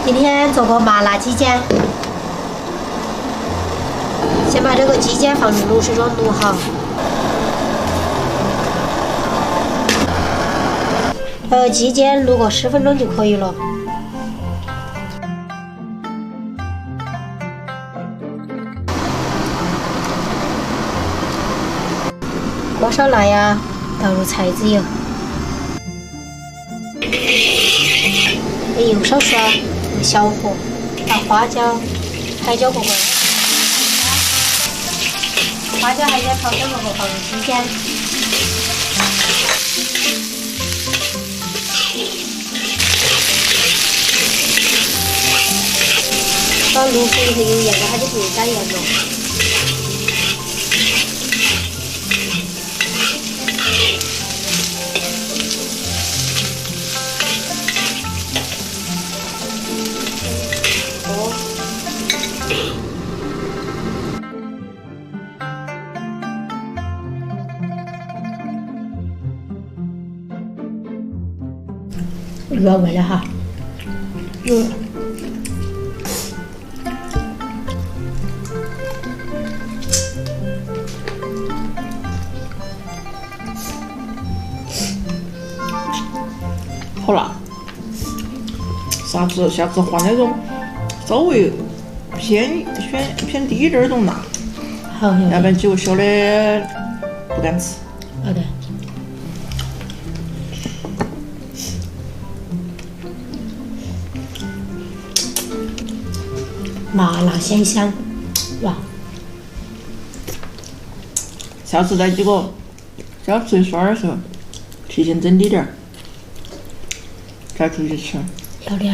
今天做个麻辣鸡尖，先把这个鸡尖放入卤水中卤好。鸡尖卤个10分钟就可以了。锅烧辣呀，倒入菜籽油，油少刷，用小火把花椒、海椒过过来，花椒、海椒炒香过后放入鸡尖。把卤水里头有盐了，它就不用加盐了。原味的哈，好辣！下次换那种稍微偏低一点儿种辣，好，要不然几个小的不敢吃。好的。麻辣鲜香，哇！下次带几个小出去耍的时候，提前整滴点儿，再出去吃。要的。